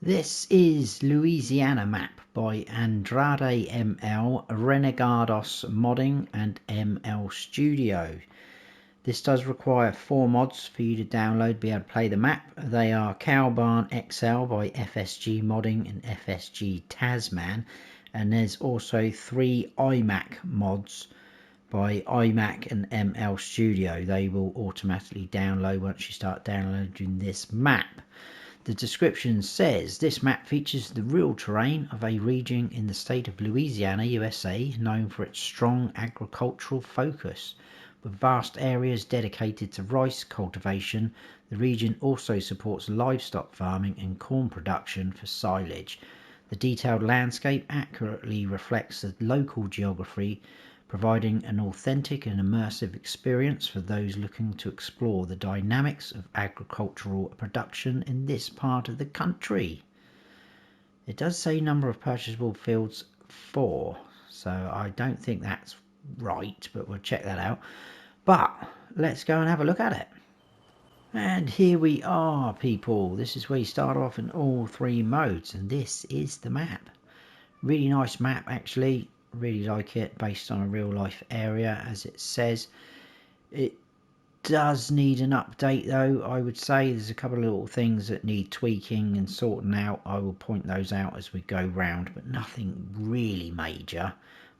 This is Louisiana Map by Andrade ML, Renegados Modding and ML Studio. This does require 4 mods for you to download, be able to play the map. They are Cow Barn XL by FSG Modding and FSG Tasman, and there's also 3 IMAK mods by IMAK and ML Studio. They will automatically download once you start downloading this map. The description says, this map features the real terrain of a region in the state of Louisiana, USA, known for its strong agricultural focus. With vast areas dedicated to rice cultivation, the region also supports livestock farming and corn production for silage. The detailed landscape accurately reflects the local geography, providing an authentic and immersive experience for those looking to explore the dynamics of agricultural production in this part of the country. It does say number of purchasable fields 4, so I don't think that's right, but we'll check that out. But let's go and have a look at it. And here we are, people. This is where you start off in all 3 modes, and this is the map. Really nice map, actually. Really like it, based on a real life area, as it says. It does need an update though. I would say there's a couple of little things that need tweaking and sorting out. I will point those out as we go round, but nothing really major.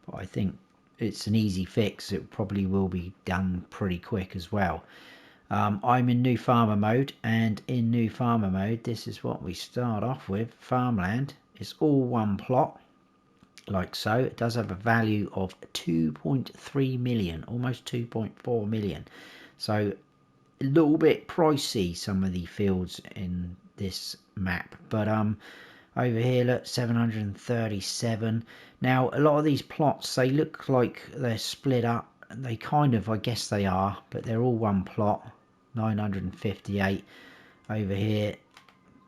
But I think it's an easy fix. It probably will be done pretty quick as well. I'm in new farmer mode, and in new farmer mode this is what we start off with. Farmland is all one plot, like so. It does have a value of 2.3 million, almost 2.4 million, so a little bit pricey, some of the fields in this map. But over here, look, 737. Now a lot of these plots, they look like they're split up. They kind of, I guess they are, but they're all one plot. 958 over here,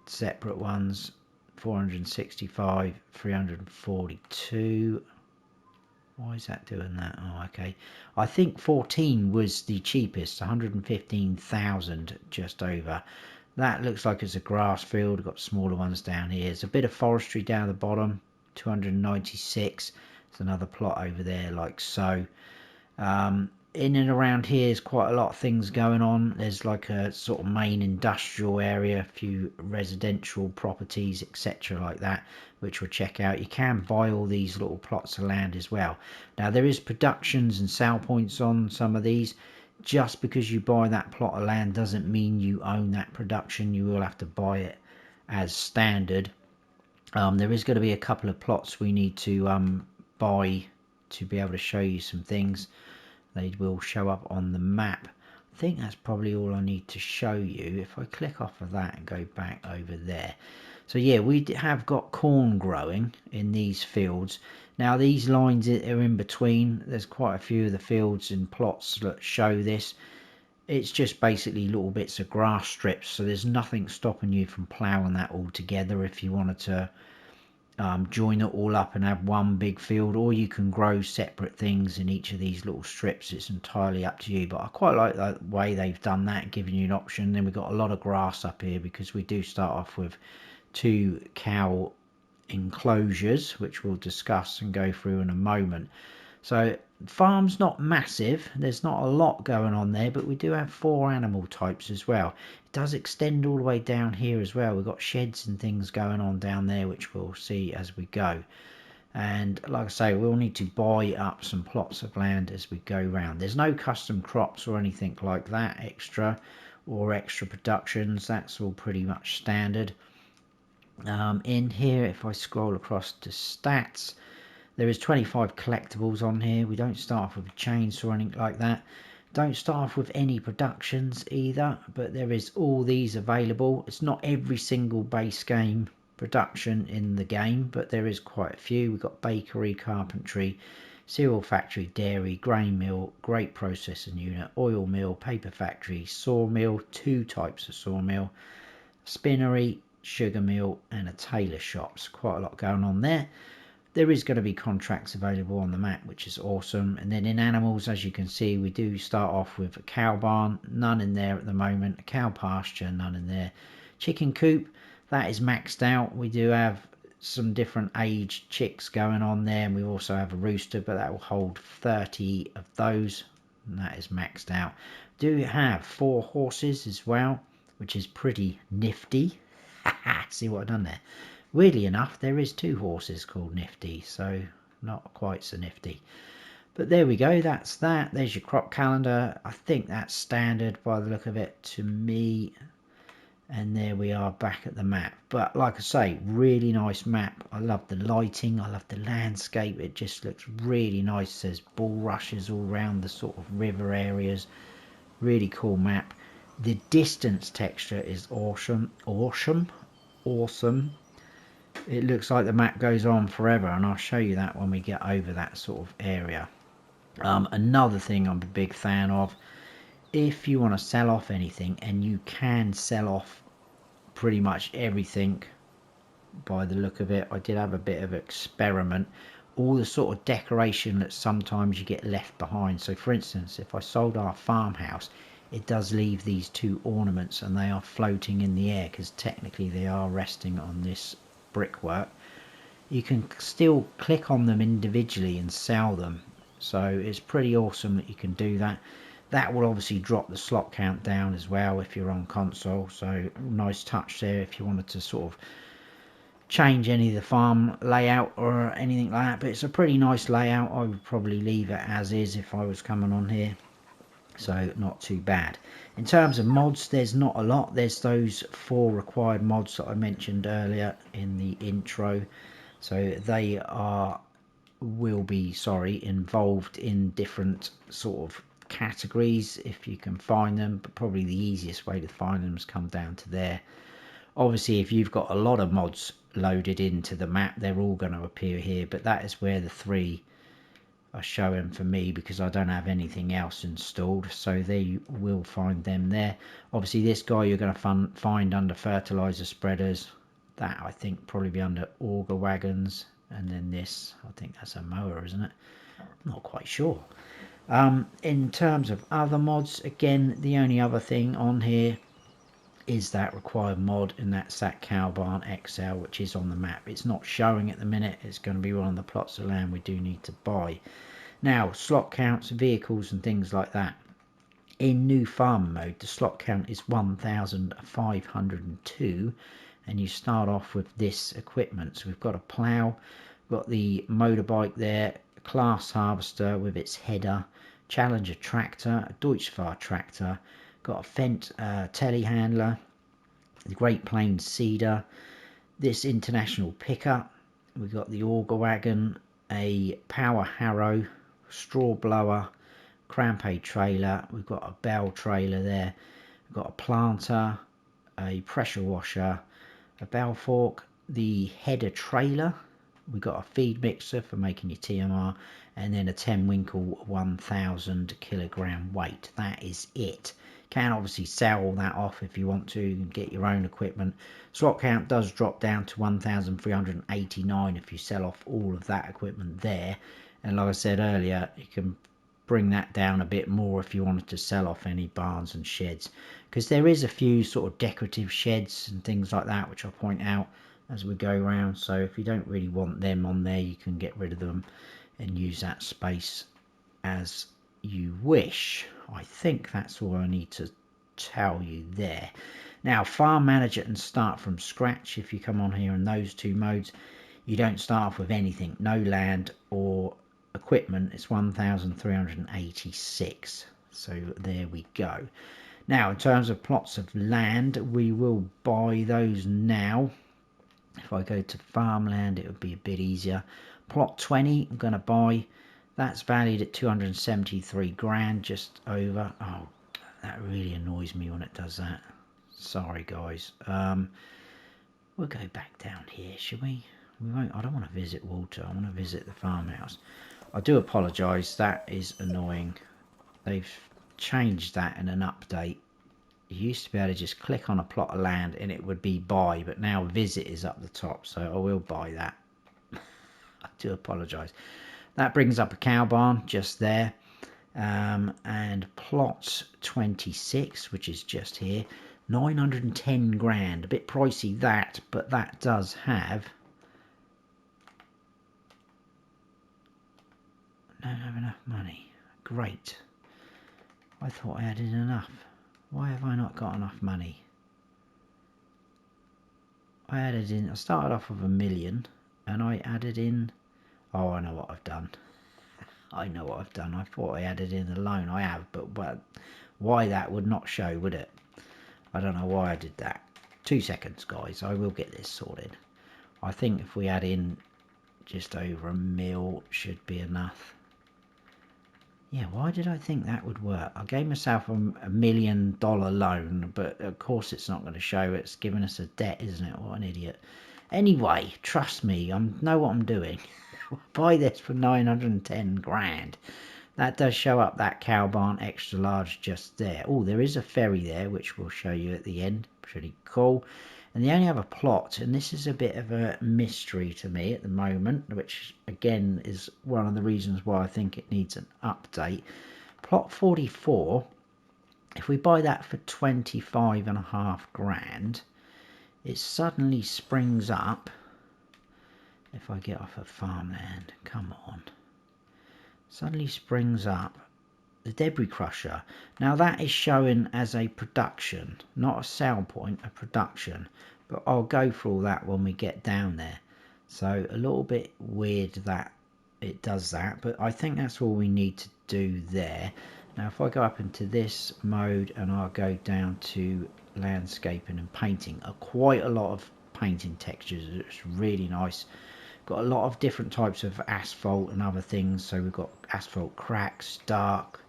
separate ones. 465, 342. Why is that doing that? Oh, okay. I think 14 was the cheapest, 115,000 just over. That looks like it's a grass field. Got smaller ones down here. There's a bit of forestry down the bottom, 296. There's another plot over there, like so. In and around here is quite a lot of things going on. There's like a sort of main industrial area, a few residential properties, etc. like that, which we'll check out. You can buy all these little plots of land as well. Now there is productions and sell points on some of these. Just because you buy that plot of land doesn't mean you own that production. You will have to buy it as standard. There is going to be a couple of plots we need to buy to be able to show you some things. They will show up on the map. I think that's probably all I need to show you. If I click off of that and go back over there. So yeah, we have got corn growing in these fields. Now these lines are in between. There's quite a few of the fields and plots that show this. It's just basically little bits of grass strips. So there's nothing stopping you from ploughing that all together if you wanted to join it all up and have one big field, or you can grow separate things in each of these little strips. It's entirely up to you, but I quite like the way they've done that, giving you an option. Then we've got a lot of grass up here because we do start off with 2 cow enclosures, which we'll discuss and go through in a moment. So farm's not massive, there's not a lot going on there, but we do have 4 animal types as well. It does extend all the way down here as well. We've got sheds and things going on down there, which we'll see as we go. And like I say, we'll need to buy up some plots of land as we go round. There's no custom crops or anything like that extra, or extra productions. That's all pretty much standard. In here, if I scroll across to stats, there is 25 collectibles on here. We don't start off with a chainsaw or anything like that. Don't start off with any productions either, but there is all these available. It's not every single base game production in the game, but there is quite a few. We've got bakery, carpentry, cereal factory, dairy, grain mill, grape processing unit, oil mill, paper factory, sawmill, 2 types of sawmill, spinnery, sugar mill, and a tailor shops. Quite a lot going on there. There is going to be contracts available on the map, which is awesome. And then in animals, as you can see, we do start off with a cow barn, none in there at the moment. A cow pasture, none in there. Chicken coop, That is maxed out. We do have some different age chicks going on there, and we also have a rooster, but that will hold 30 of those, and that is maxed out. Do have 4 horses as well, which is pretty nifty. See what I've done there? Weirdly enough, there is 2 horses called Nifty, so not quite so nifty. But there we go, that's that. There's your crop calendar. I think that's standard by the look of it to me. And there we are back at the map. But like I say, really nice map. I love the lighting, I love the landscape. It just looks really nice. There's bulrushes all around the sort of river areas. Really cool map. The distance texture is awesome. It looks like the map goes on forever, and I'll show you that when we get over that sort of area. Another thing I'm a big fan of, if you want to sell off anything, and you can sell off pretty much everything by the look of it. I did have a bit of an experiment. All the sort of decoration that sometimes you get left behind. So for instance, if I sold our farmhouse, it does leave these 2 ornaments, and they are floating in the air because technically they are resting on this brickwork. You can still click on them individually and sell them, so it's pretty awesome that you can do that. That will obviously drop the slot count down as well if you're on console, so nice touch there if you wanted to sort of change any of the farm layout or anything like that. But it's a pretty nice layout. I would probably leave it as is if I was coming on here, so not too bad. In terms of mods, there's not a lot. There's those 4 required mods that I mentioned earlier in the intro, so they will be involved in different sort of categories if you can find them, but probably the easiest way to find them has come down to there. Obviously, if you've got a lot of mods loaded into the map, they're all going to appear here, but that is where the 3 are showing for me because I don't have anything else installed, so they will find them there. Obviously, this guy you're going to find under fertilizer spreaders. That I think probably be under auger wagons, and then this, I think that's a mower, isn't it? I'm not quite sure. In terms of other mods, again, the only other thing on here is that required mod, and that's that cow barn XL, which is on the map. It's not showing at the minute. It's going to be one of the plots of land we do need to buy. Now, slot counts, vehicles and things like that. In new farm mode, the slot count is 1,502, and you start off with this equipment. So we've got a plough, got the motorbike there, class harvester with its header, Challenger tractor, a Deutschfahrt tractor, got a Fendt telehandler, the Great Plains seeder, this international pickup, we've got the auger wagon, a power harrow, straw blower, crampade trailer, we've got a bell trailer there, we've got a planter, a pressure washer, a bell fork, the header trailer, we've got a feed mixer for making your TMR, and then a 10 Winkle 1000 kilogram weight. That is it. Can obviously sell all that off if you want to and get your own equipment. Slot count does drop down to 1,389 if you sell off all of that equipment there, and like I said earlier, you can bring that down a bit more if you wanted to sell off any barns and sheds, because there is a few sort of decorative sheds and things like that which I'll point out as we go around. So if you don't really want them on there, you can get rid of them and use that space as you wish. I think that's all I need to tell you there. Now, farm manager and start from scratch. If you come on here in those 2 modes, you don't start off with anything, no land or equipment. It's 1,386. So there we go. Now, in terms of plots of land, we will buy those now. If I go to farmland, it would be a bit easier. Plot 20, I'm going to buy. That's valued at 273 grand, just over. Oh, that really annoys me when it does that. Sorry, guys. We'll go back down here, shall we? We won't. I don't want to visit Walter. I want to visit the farmhouse. I do apologise. That is annoying. They've changed that in an update. You used to be able to just click on a plot of land and it would be buy, but now visit is up the top, so I will buy that. I do apologise. That brings up a cow barn just there, and plot 26, which is just here. 910 grand, a bit pricey that, but that does have, I don't have enough money. Great. I thought I added enough. Why have I not got enough money? I started off with 1 million, and I added in, oh, I know what I've done. I know what I've done. I thought I added in a loan. I have, but why that would not show, would it? I don't know why I did that. 2 seconds, guys. I will get this sorted. I think if we add in just over 1 mil should be enough. Yeah, why did I think that would work? I gave myself $1 million loan, but of course it's not going to show. It's giving us a debt, isn't it? What an idiot. Anyway, trust me, I know what I'm doing. Buy this for 910 grand. That does show up that cow barn extra large just there. Oh, there is a ferry there, which we'll show you at the end. Pretty cool. And they only have a plot, and this is a bit of a mystery to me at the moment, which again is one of the reasons why I think it needs an update. Plot 44, if we buy that for 25.5 grand, it suddenly springs up. If I get off of farmland, come on. Suddenly springs up the debris crusher. Now that is showing as a production, not a sell point, a production. But I'll go for all that when we get down there. So a little bit weird that it does that, but I think that's all we need to do there. Now if I go up into this mode and I'll go down to landscaping and painting, quite a lot of painting textures. It's really nice. Got a lot of different types of asphalt and other things. So we've got asphalt cracks, dark,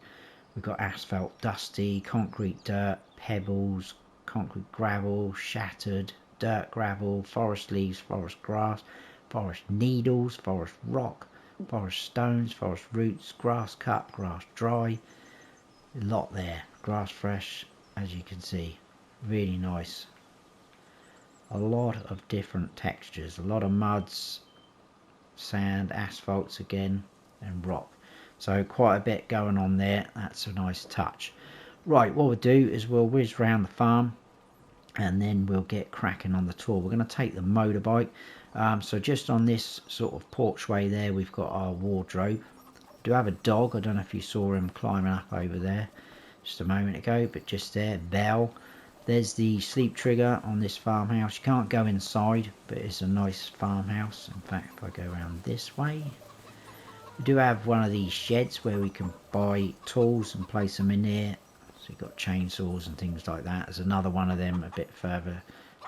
we've got asphalt dusty, concrete dirt, pebbles, concrete gravel, shattered, dirt gravel, forest leaves, forest grass, forest needles, forest rock, forest stones, forest roots, grass cut, grass dry. A lot there. Grass fresh, as you can see. Really nice. A lot of different textures. A lot of muds, sand, asphalts again, and rock. So quite a bit going on there. That's a nice touch. Right, what we'll do is we'll whiz round the farm and then we'll get cracking on the tour. We're going to take the motorbike. So just on this sort of porchway there, we've got our wardrobe. We do have a dog. I don't know if you saw him climbing up over there just a moment ago, but just there, Belle. There's the sleep trigger on this farmhouse. You can't go inside, but it's a nice farmhouse. In fact, if I go around this way, we do have one of these sheds where we can buy tools and place them in there. So you've got chainsaws and things like that. There's another one of them a bit further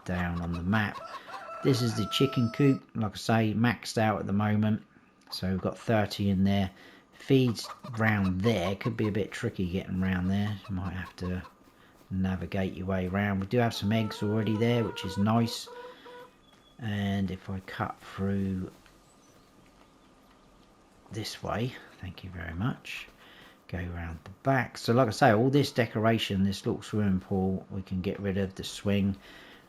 down on the map. This is the chicken coop, like I say, maxed out at the moment. So we've got 30 in there. Feeds round there. Could be a bit tricky getting round there. You might have to navigate your way around. We do have some eggs already there, which is nice. And if I cut through this way, thank you very much, go around the back. So like I say, all this decoration, this little swimming pool, we can get rid of the swing.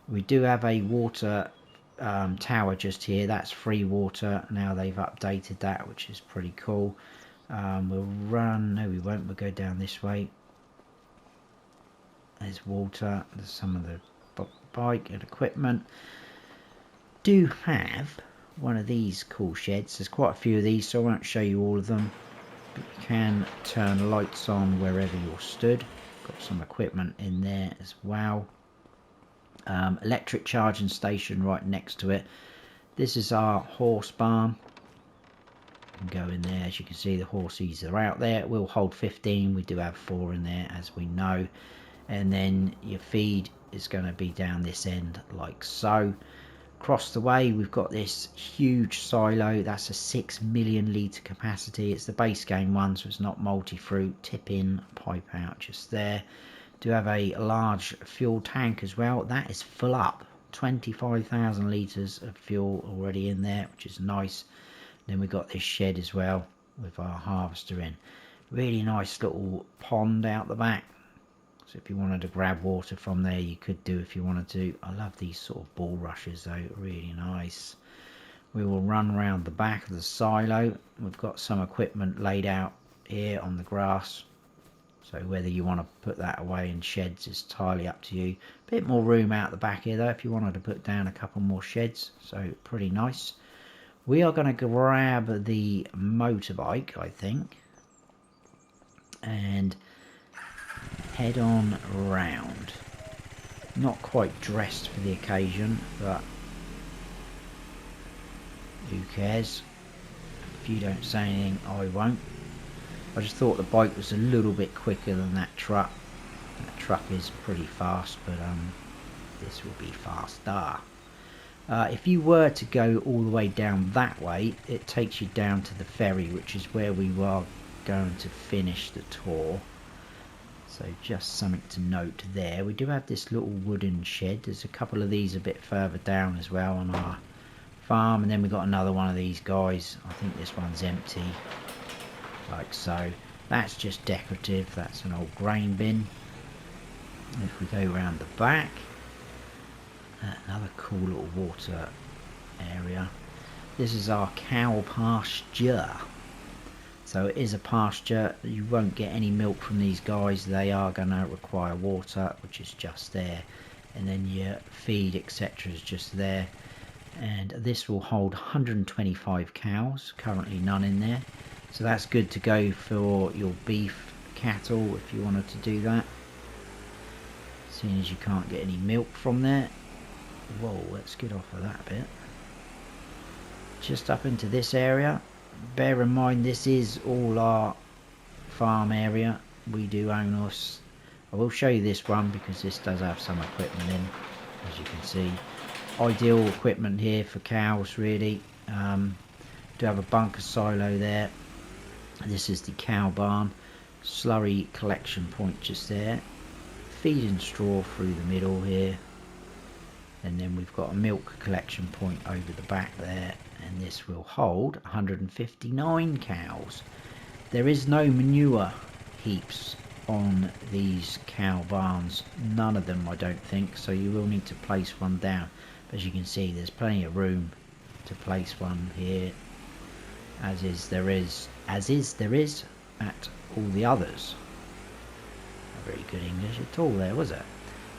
We do have a water tower just here. That's free water. Now they've updated that, which is pretty cool. We'll run, no we won't, we'll go down this way. There's water, there's some of the bike and equipment. Do have one of these cool sheds. There's quite a few of these, so I won't show you all of them. But you can turn lights on wherever you're stood. Got some equipment in there as well. Electric charging station right next to it. This is our horse barn. You can go in there. As you can see, the horses are out there. It will hold 15. We do have 4 in there, as we know. And then your feed is going to be down this end like so. Across the way we've got this huge silo. That's a 6 million litre capacity. It's the base game one, so it's not multi-fruit. Tip in, pipe out just there. Do have a large fuel tank as well. That is full up. 25,000 litres of fuel already in there, which is nice. Then we've got this shed as well with our harvester in. Really nice little pond out the back. So if you wanted to grab water from there, you could do if you wanted to. I love these sort of bulrushes though, really nice. We will run around the back of the silo. We've got some equipment laid out here on the grass. So whether you want to put that away in sheds is entirely up to you. Bit more room out the back here though if you wanted to put down a couple more sheds, so pretty nice. We are going to grab the motorbike, I think, and head on round. Not quite dressed for the occasion, but who cares? If you don't say anything, I won't. I just thought the bike was a little bit quicker than that truck. That truck is pretty fast, but this will be faster. If you were to go all the way down that way, it takes you down to the ferry, which is where we were going to finish the tour. So just something to note there. We do have this little wooden shed. There's a couple of these a bit further down as well on our farm, and then we've got another one of these guys. I think this one's empty, like so. That's just decorative. That's an old grain bin. And if we go around the back, another cool little water area. This is our cow pasture. So it is a pasture. You won't get any milk from these guys. They are going to require water, which is just there. And then your feed, etc. is just there. And this will hold 125 cows. Currently none in there. So that's good to go for your beef cattle if you wanted to do that. Seeing as you can't get any milk from there. Whoa, let's get off of that bit. Just up into this area. Bear in mind this is all our farm area. We do own us. I will show you this one because this does have some equipment in, as you can see. Ideal equipment here for cows really. Do have a bunker silo there. This is the cow barn. Slurry collection point just there. Feeding straw through the middle here. And then we've got a milk collection point over the back there, and this will hold 159 cows. There is no manure heaps on these cow barns, none of them I don't think, so you will need to place one down. But as you can see, there's plenty of room to place one here, as is there is at all the others. Not very good English at all there, was it?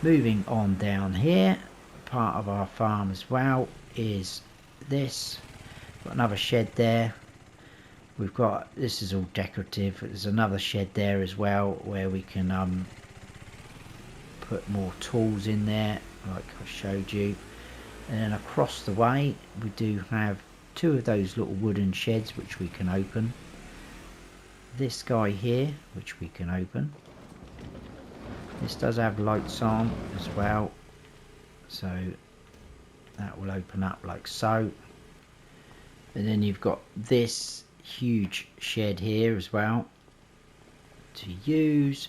Moving on down here, part of our farm as well is this. Got another shed there. We've got, this is all decorative. There's another shed there as well where we can put more tools in there like I showed you. And then across the way we do have two of those little wooden sheds which we can open. This guy here which we can open. This does have lights on as well, so that will open up like so. And then you've got this huge shed here as well to use,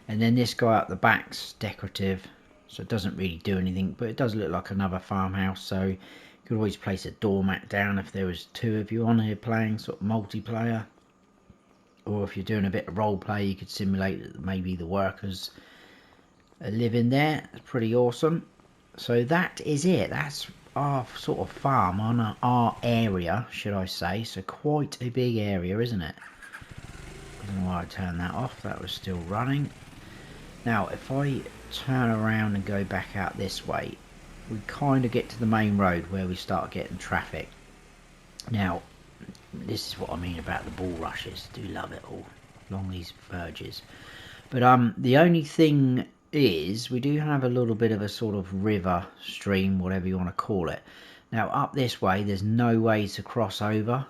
and then this guy up the back's decorative, so it doesn't really do anything, but it does look like another farmhouse. So you could always place a doormat down if there was two of you on here playing sort of multiplayer, or if you're doing a bit of role play you could simulate that maybe the workers live in there. It's pretty awesome. So that is it. That's our sort of farm on our area, should I say. So quite a big area, isn't it? I don't know why I turned that off. That was still running. Now if I turn around and go back out this way, we kind of get to the main road where we start getting traffic. Now this is what I mean about the bull rushes. Do love it all along these verges. But the only thing is we do have a little bit of a sort of river, stream, whatever you want to call it. Now up this way there's no way to cross over.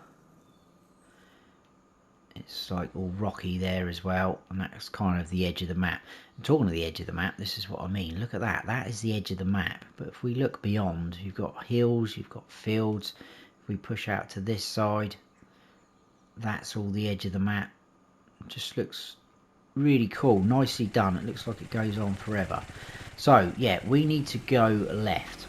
It's like all rocky there as well, and that's kind of the edge of the map. And talking of the edge of the map, this is what I mean. Look at that. That is the edge of the map. But if we look beyond, you've got hills, you've got fields. If we push out to this side, that's all the edge of the map. It just looks really cool, nicely done. It looks like it goes on forever. So yeah, we need to go left,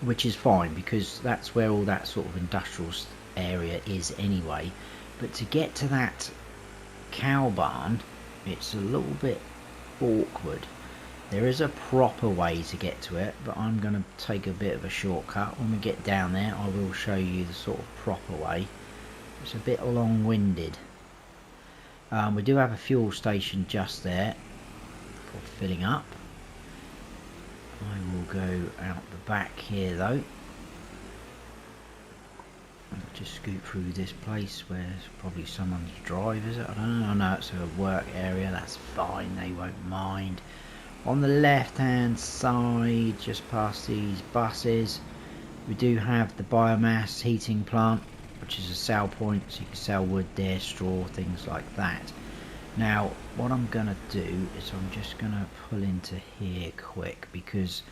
which is fine because that's where all that sort of industrial area is anyway. But to get to that cow barn, it's a little bit awkward. There is a proper way to get to it, but I'm going to take a bit of a shortcut. When we get down there I will show you the sort of proper way. It's a bit long-winded. We do have a fuel station just there for filling up. I will go out the back here though. I'll just scoot through this place where there's probably someone's drive, is it? I don't know. I know it's a work area, that's fine, they won't mind. On the left hand side, just past these buses, we do have the biomass heating plant, which is a sell point, so you can sell wood there, straw, things like that. Now what I'm gonna do is I'm just gonna pull into here quick, because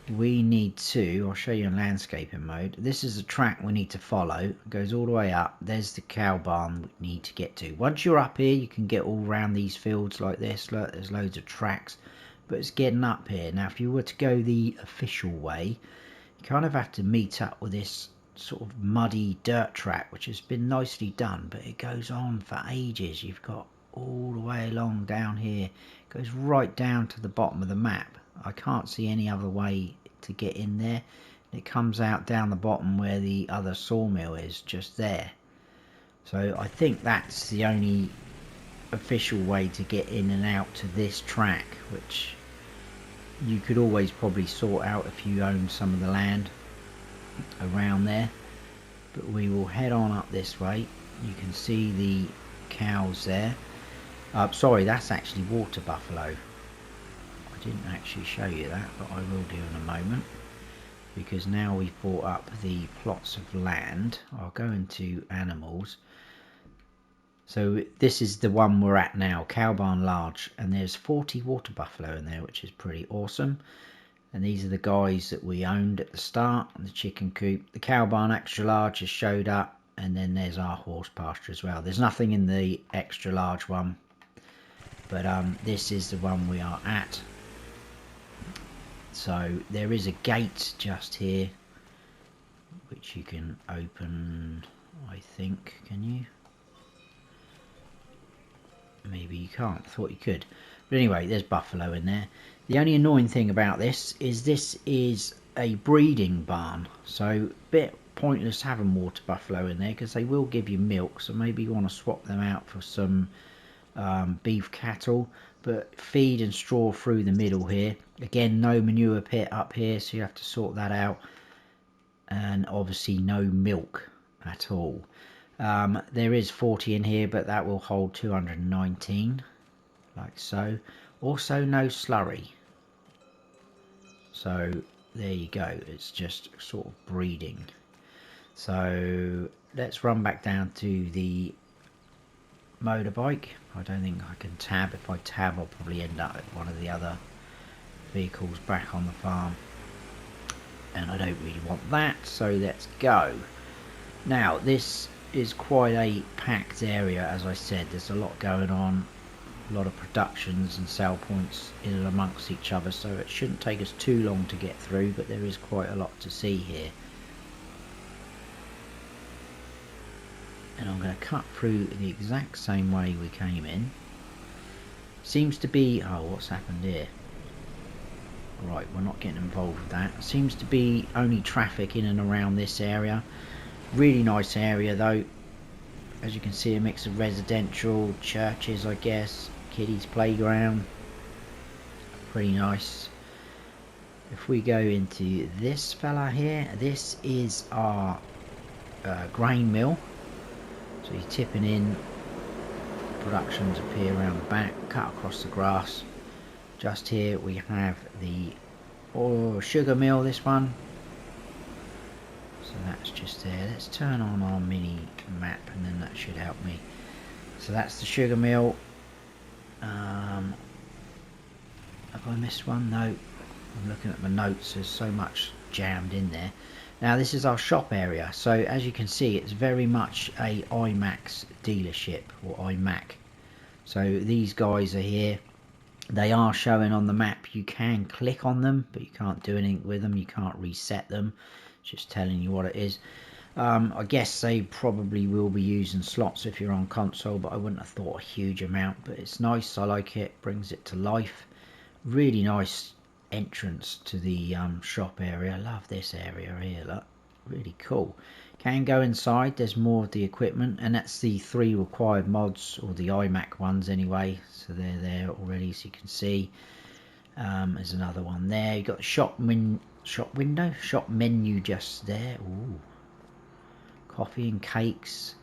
we need to, I'll show you in landscaping mode. This is the track we need to follow. It goes all the way up. There's the cow barn we need to get to. Once you're up here, you can get all around these fields like this. Look, there's loads of tracks, but it's getting up here. Now if you were to go the official way, you kind of have to meet up with this sort of muddy dirt track, which has been nicely done, but it goes on for ages. You've got all the way along down here, it goes right down to the bottom of the map. I can't see any other way to get in there. It comes out down the bottom where the other sawmill is, just there. So I think that's the only official way to get in and out to this track, which you could always probably sort out if you own some of the land around there. But we will head on up this way. You can see the cows there. Sorry, that's actually water buffalo. I didn't actually show you that, but I will do in a moment, because now we've brought up the plots of land. I'll go into animals. So this is the one we're at now, cow barn large, and there's 40 water buffalo in there, which is pretty awesome. And these are the guys that we owned at the start, the chicken coop. The cow barn extra large has showed up, and then there's our horse pasture as well. There's nothing in the extra large one, but this is the one we are at. So there is a gate just here, which you can open, I think. Can you? Maybe you can't. I thought you could. But anyway, there's buffalo in there. The only annoying thing about this is a breeding barn. So a bit pointless having water buffalo in there, because they will give you milk. So maybe you want to swap them out for some beef cattle. But feed and straw through the middle here. Again, no manure pit up here, so you have to sort that out. And obviously no milk at all. There is 40 in here, but that will hold 219, like so. Also no slurry. So there you go, it's just sort of breeding. So let's run back down to the motorbike. I don't think I can tab. If I tab, I'll probably end up at one of the other vehicles back on the farm, and I don't really want that, so let's go. Now this is quite a packed area. As I said, there's a lot going on, a lot of productions and sell points in and amongst each other, so it shouldn't take us too long to get through, but there is quite a lot to see here. And I'm going to cut through the exact same way we came in. Seems to be, oh, what's happened here? Right, we're not getting involved with that. Seems to be only traffic in and around this area. Really nice area though. As you can see, a mix of residential, churches, I guess, kiddies playground. Pretty nice. If we go into this fella here, this is our grain mill. So you're tipping in, productions appear around the back, cut across the grass. Just here we have the sugar mill, this one. So that's just there. Let's turn on our mini map and then that should help me. So that's the sugar mill. Have I missed one? No. I'm looking at my notes, there's so much jammed in there. Now this is our shop area, so as you can see it's very much a IMAK dealership, or IMAK. So these guys are here. They are showing on the map. You can click on them, but you can't do anything with them. You can't reset them. It's just telling you what it is. I guess they probably will be using slots if you're on console, but I wouldn't have thought a huge amount. But it's nice, I like it, brings it to life. Really nice entrance to the shop area. I love this area here, look, really cool. Can go inside, there's more of the equipment, and that's the 3 required mods, or the IMAK ones anyway, so they're there already, so you can see. There's another one there. You've got the shop menu just there. Ooh. Coffee and cakes.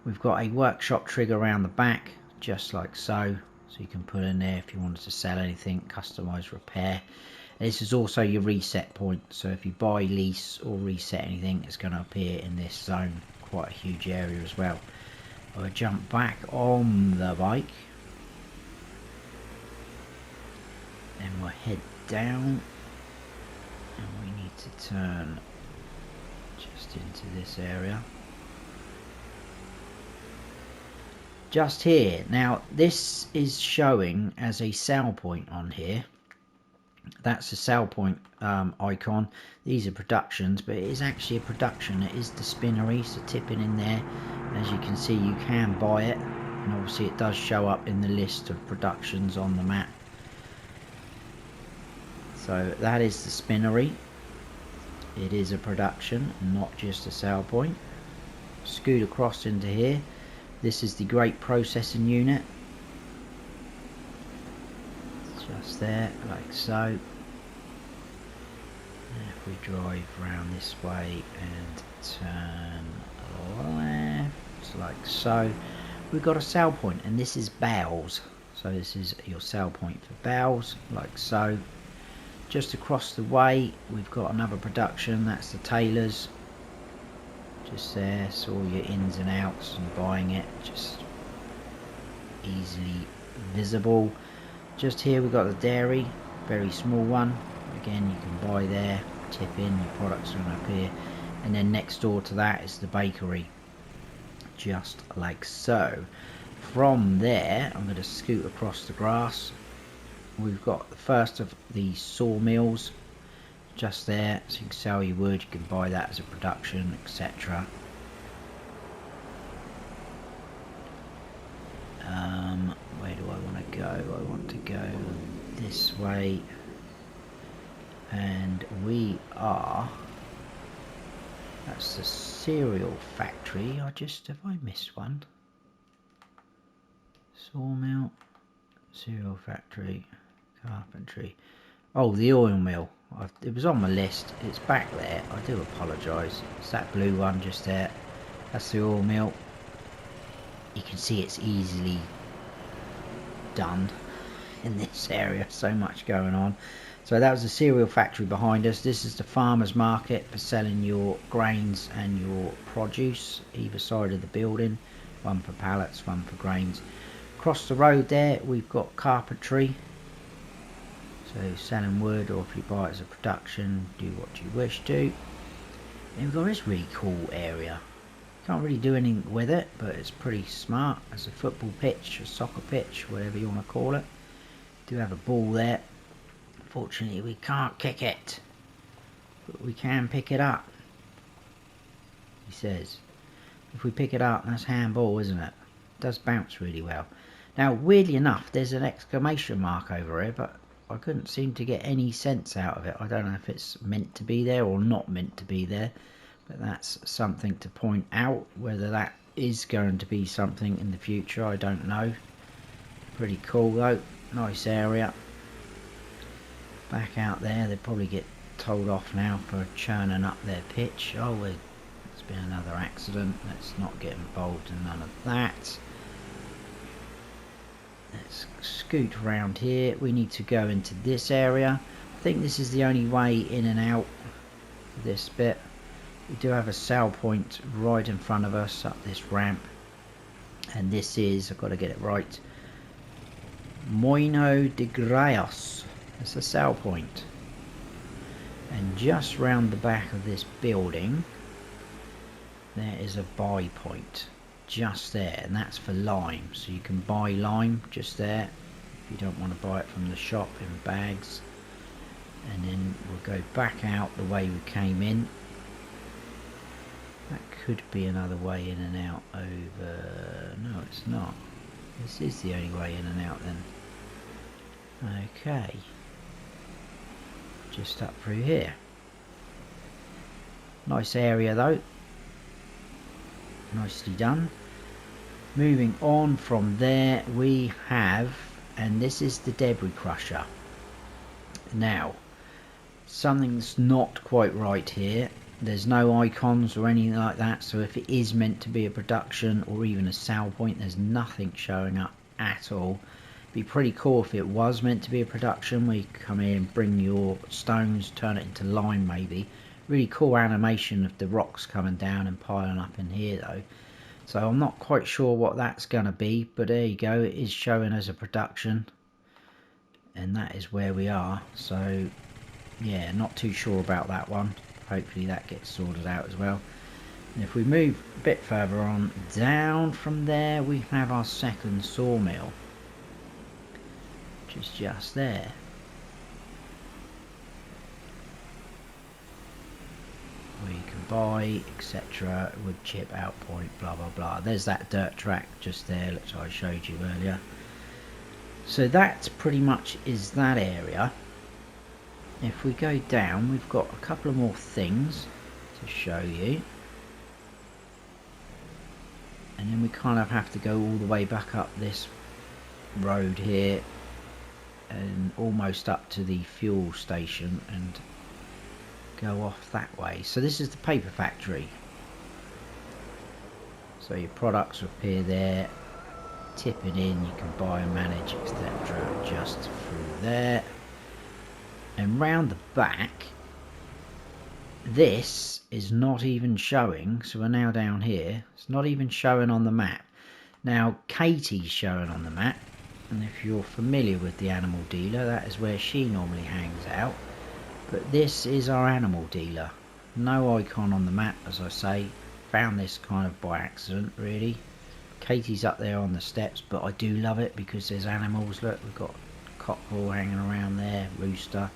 We've got a workshop trigger around the back, just like so you can put in there if you wanted to sell anything, customize, repair. This is also your reset point, so if you buy, lease or reset anything, it's going to appear in this zone. Quite a huge area as well. I'll jump back on the bike and we'll head down, and we need to turn just into this area. Just here. Now this is showing as a sell point on here. That's a sell point icon. These are productions, but it is actually a production. It is the spinnery, so tipping in there. As you can see, you can buy it, and obviously it does show up in the list of productions on the map. So that is the spinnery. It is a production, not just a sell point. Scoot across into here. This is the grape processing unit. Just there, like so. And if we drive around this way and turn left, like so, we've got a sell point, and this is bales. So this is your sell point for bales, like so. Just across the way, we've got another production. That's the tailors. Just there, so all your ins and outs and buying it, just easily visible. Just here we've got the dairy, very small one. Again, you can buy there, tip in, your products are going to appear. And then next door to that is the bakery, just like so. From there, I'm going to scoot across the grass. We've got the first of the sawmills just there, so you can sell your wood, you can buy that as a production, etc. Where do I want to go? I want to go this way, and we are, that's the cereal factory. Have I missed one? Sawmill, cereal factory, carpentry. Oh, the oil mill. It was on my list. It's back there. I do apologise. It's that blue one just there. That's the oil mill. You can see it's easily done in this area. So much going on. So that was the cereal factory behind us. This is the farmers market for selling your grains and your produce. Either side of the building. One for pallets, one for grains. Across the road there, we've got carpentry. So selling wood, or if you buy it as a production, do what you wish to. And we've got this really cool area. Can't really do anything with it, but it's pretty smart. As a football pitch, a soccer pitch, whatever you want to call it. Do have a ball there. Unfortunately, we can't kick it, but we can pick it up. He says, if we pick it up, that's handball, isn't it? It does bounce really well. Now, weirdly enough, there's an exclamation mark over here, but I couldn't seem to get any sense out of it. I don't know if it's meant to be there or not meant to be there, but that's something to point out. Whether that is going to be something in the future, I don't know. Pretty cool though. Nice area. Back out there, they'd probably get told off now for churning up their pitch. Oh, there's been another accident. Let's not get involved in none of that. Let's scoot around here. We need to go into this area. I think this is the only way in and out of this bit. We do have a sell point right in front of us up this ramp. And this is, I've got to get it right, Moino de Graios. It's a sell point. And just round the back of this building, there is a buy point. Just there, and that's for lime, so you can buy lime just there if you don't want to buy it from the shop in bags. And then we'll go back out the way we came in. That could be another way in and out over, no it's not, this is the only way in and out then. Okay, just up through here. Nice area though. nicely done. Moving on from there, we have, and this is the debris crusher. Now, something's not quite right here. There's no icons or anything like that, so if it is meant to be a production or even a sell point, there's nothing showing up at all. Be pretty cool if it was meant to be a production where you come in, bring your stones, turn it into lime maybe. Really cool animation of the rocks coming down and piling up in here though. So I'm not quite sure what that's going to be, but there you go, it is showing as a production. And that is where we are. So yeah, not too sure about that one. Hopefully that gets sorted out as well. And if we move a bit further on down from there, we have our second sawmill, which is just there. Where you can buy, etc. Wood chip out point, blah blah blah. There's that dirt track just there, which I showed you earlier. So that pretty much is that area. If we go down, we've got a couple of more things to show you. And then we kind of have to go all the way back up this road here and almost up to the fuel station and go off that way. So this is the paper factory. So your products appear there, tip it in, you can buy and manage, etc. just through there. And round the back, this is not even showing, so we're now down here, it's not even showing on the map. Now Katie's showing on the map, and if you're familiar with the animal dealer, that is where she normally hangs out. But this is our animal dealer. No icon on the map, as I say. Found this kind of by accident really. Katie's up there on the steps, but I do love it because there's animals. Look, we've got cockerel hanging around there, rooster,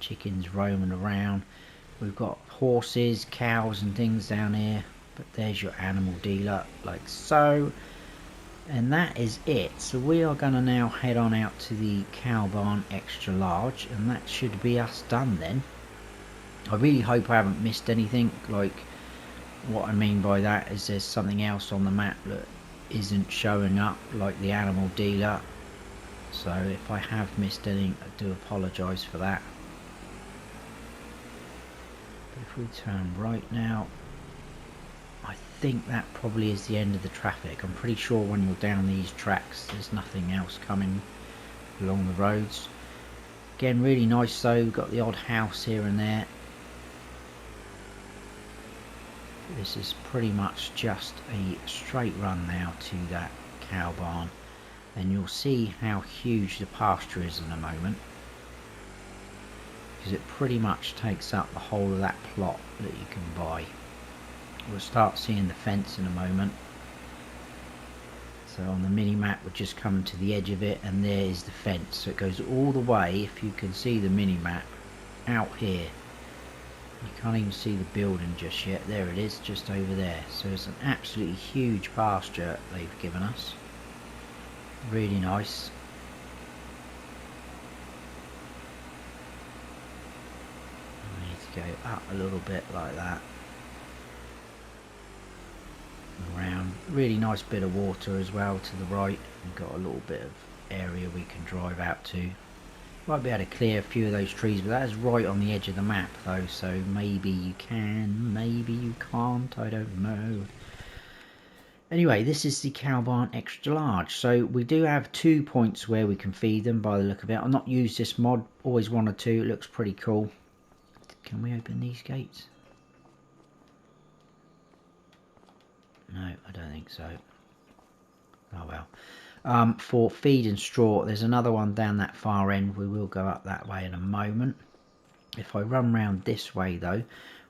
chickens roaming around. We've got horses, cows and things down here. But there's your animal dealer, like so. And that is it. So we are going to now head on out to the cow barn extra large, and that should be us done then. I really hope I haven't missed anything. Like, what I mean by that is there's something else on the map that isn't showing up, like the animal dealer. So if I have missed anything, I do apologise for that. But if we turn right now, I think that probably is the end of the traffic. I'm pretty sure when you're down these tracks there's nothing else coming along the roads. Again, really nice though, we've got the odd house here and there. This is pretty much just a straight run now to that cow barn, and you'll see how huge the pasture is in a moment, because it pretty much takes up the whole of that plot that you can buy. We'll start seeing the fence in a moment. So on the mini map we're just coming to the edge of it, and there is the fence. So it goes all the way, if you can see the mini map, out here. You can't even see the building just yet. There it is, just over there. So it's an absolutely huge pasture they've given us. Really nice. I need to go up a little bit like that. Around, really nice bit of water as well to the right. We've got a little bit of area we can drive out to. Might be able to clear a few of those trees, but that is right on the edge of the map though, so maybe you can, maybe you can't, I don't know. Anyway, this is the cow barn extra large. So we do have 2 points where we can feed them by the look of it. I've not used this mod, always wanted to, it looks pretty cool. Can we open these gates? No, I don't think so. Oh well. For feed and straw, there's another one down that far end. We will go up that way in a moment. If I run round this way though,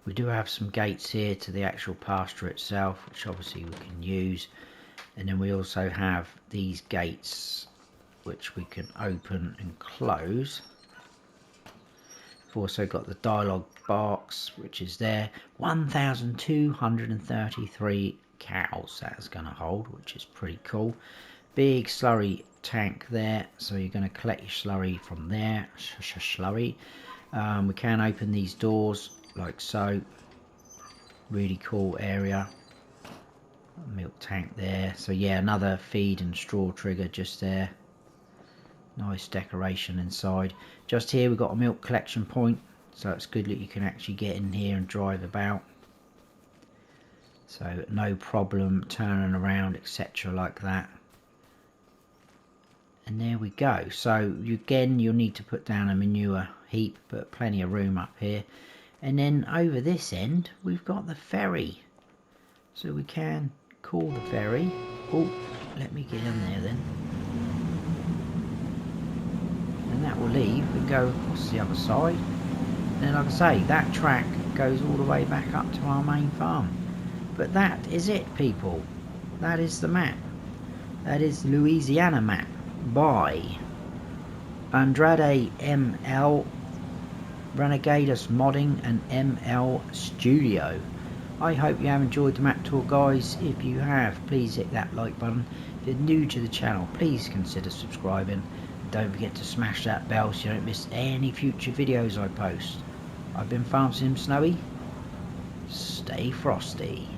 we do have some gates here to the actual pasture itself, which obviously we can use. And then we also have these gates which we can open and close. We've also got the dialogue box, which is there. 1,233 cows that's going to hold, which is pretty cool. Big slurry tank there, so you're going to collect your slurry from there. Slurry. We can open these doors like so. Really cool area. Milk tank there. So yeah, another feed and straw trigger just there. Nice decoration inside. Just here we've got a milk collection point, so it's good that you can actually get in here and drive about. So no problem turning around, etc. like that. And there we go. So again, you'll need to put down a manure heap, but plenty of room up here. And then over this end, we've got the ferry. So we can call the ferry. Oh, let me get in there then. And that will leave and go across the other side. And then, like I say, that track goes all the way back up to our main farm. But that is it, people. That is the map. That is Louisiana Map by Andrade ML, Renegados Modding and ML Studio. I hope you have enjoyed the map tour, guys. If you have, please hit that like button. If you're new to the channel, please consider subscribing. Don't forget to smash that bell so you don't miss any future videos I post. I've been Farm Sim Snowy. Stay frosty.